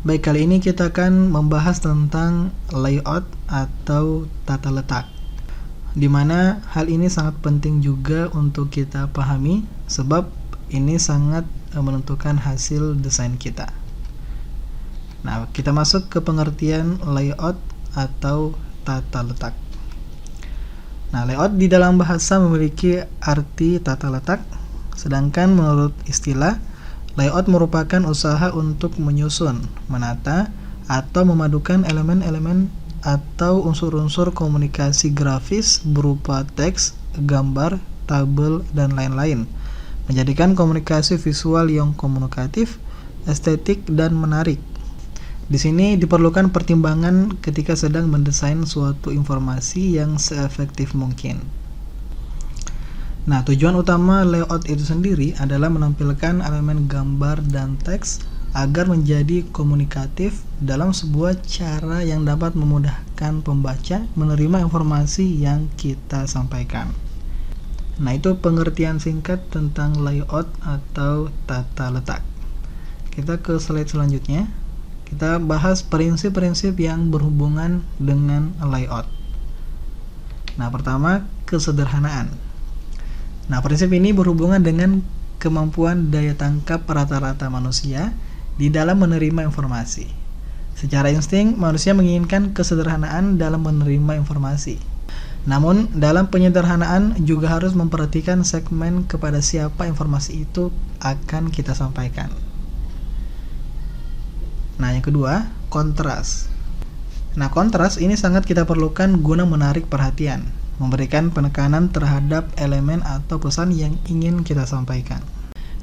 Baik, kali ini kita akan membahas tentang layout atau tata letak, di mana hal ini sangat penting juga untuk kita pahami sebab ini sangat menentukan hasil desain kita. Nah, kita masuk ke pengertian layout atau tata letak. Nah, layout di dalam bahasa memiliki arti tata letak, sedangkan menurut istilah, layout merupakan usaha untuk menyusun, menata, atau memadukan elemen-elemen atau unsur-unsur komunikasi grafis berupa teks, gambar, tabel, dan lain-lain, menjadikan komunikasi visual yang komunikatif, estetik, dan menarik. Di sini diperlukan pertimbangan ketika sedang mendesain suatu informasi yang seefektif mungkin. Nah, tujuan utama layout itu sendiri adalah menampilkan elemen gambar dan teks agar menjadi komunikatif dalam sebuah cara yang dapat memudahkan pembaca menerima informasi yang kita sampaikan. Nah, itu pengertian singkat tentang layout atau tata letak. Kita ke slide selanjutnya. Kita bahas prinsip-prinsip yang berhubungan dengan layout. Nah, pertama, kesederhanaan. Nah, prinsip ini berhubungan dengan kemampuan daya tangkap rata-rata manusia di dalam menerima informasi. Secara insting, manusia menginginkan kesederhanaan dalam menerima informasi. Namun, dalam penyederhanaan juga harus memperhatikan segmen kepada siapa informasi itu akan kita sampaikan. Nah, yang kedua, kontras. Nah, kontras ini sangat kita perlukan guna menarik perhatian, memberikan penekanan terhadap elemen atau pesan yang ingin kita sampaikan.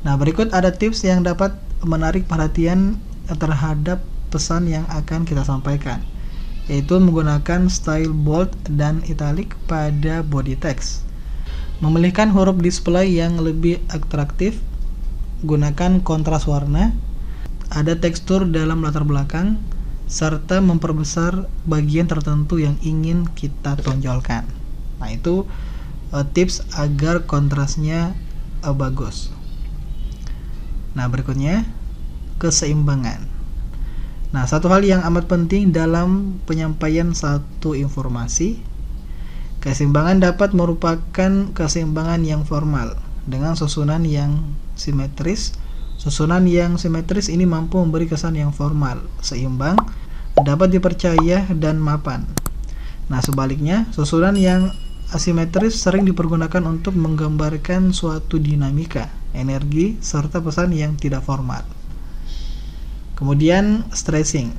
Nah, berikut ada tips yang dapat menarik perhatian terhadap pesan yang akan kita sampaikan, yaitu menggunakan style bold dan italic pada body text, memilihkan huruf display yang lebih atraktif, gunakan kontras warna, ada tekstur dalam latar belakang, serta memperbesar bagian tertentu yang ingin kita tonjolkan. Nah, itu tips agar kontrasnya bagus. Nah, berikutnya, keseimbangan. Nah, satu hal yang amat penting dalam penyampaian satu informasi, keseimbangan dapat merupakan keseimbangan yang formal dengan susunan yang simetris. Susunan yang simetris ini mampu memberi kesan yang formal, seimbang, dapat dipercaya, dan mapan. Nah, sebaliknya, susunan yang asimetris sering dipergunakan untuk menggambarkan suatu dinamika, energi, serta pesan yang tidak formal. Kemudian, stressing.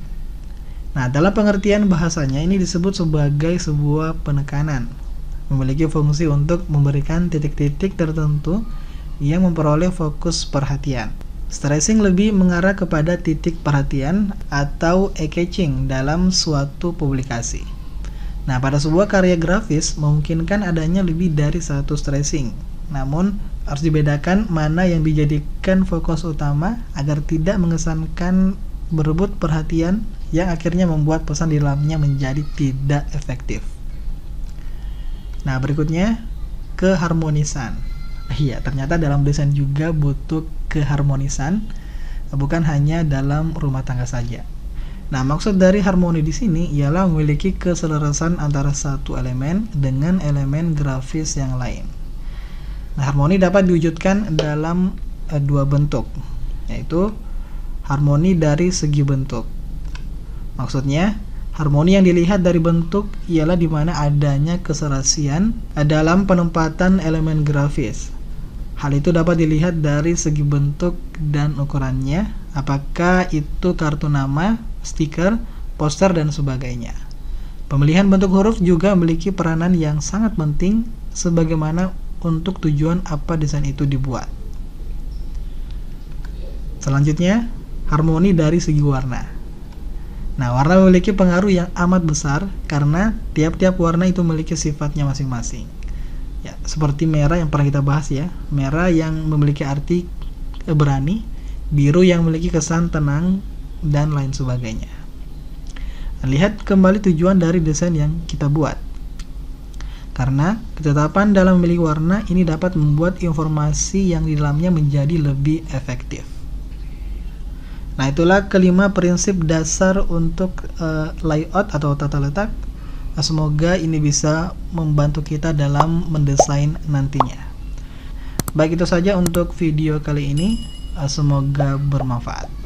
Nah, dalam pengertian bahasanya ini disebut sebagai sebuah penekanan, memiliki fungsi untuk memberikan titik-titik tertentu yang memperoleh fokus perhatian. Stressing lebih mengarah kepada titik perhatian atau eye-catching dalam suatu publikasi. Nah, pada sebuah karya grafis memungkinkan adanya lebih dari satu stressing. Namun, harus dibedakan mana yang dijadikan fokus utama agar tidak mengesankan berebut perhatian yang akhirnya membuat pesan di dalamnya menjadi tidak efektif. Nah, berikutnya, keharmonisan. Iya, ternyata dalam desain juga butuh keharmonisan, bukan hanya dalam rumah tangga saja. Nah, maksud dari harmoni di sini ialah memiliki keselarasan antara satu elemen dengan elemen grafis yang lain. Nah, harmoni dapat diwujudkan dalam dua bentuk, yaitu harmoni dari segi bentuk. Maksudnya, harmoni yang dilihat dari bentuk ialah di mana adanya keserasian dalam penempatan elemen grafis. Hal itu dapat dilihat dari segi bentuk dan ukurannya, apakah itu kartu nama, stiker, poster, dan sebagainya. Pemilihan bentuk huruf juga memiliki peranan yang sangat penting sebagaimana untuk tujuan apa desain itu dibuat. Selanjutnya, harmoni dari segi warna. Nah, warna memiliki pengaruh yang amat besar karena tiap-tiap warna itu memiliki sifatnya masing-masing. Ya, seperti merah yang pernah kita bahas ya, merah yang memiliki arti berani, biru yang memiliki kesan tenang, dan lain sebagainya. Lihat kembali tujuan dari desain yang kita buat. Karena ketetapan dalam memilih warna ini dapat membuat informasi yang di dalamnya menjadi lebih efektif. Nah, itulah kelima prinsip dasar untuk layout atau tata letak. Semoga ini bisa membantu kita dalam mendesain nantinya. Baik, itu saja untuk video kali ini. Semoga bermanfaat.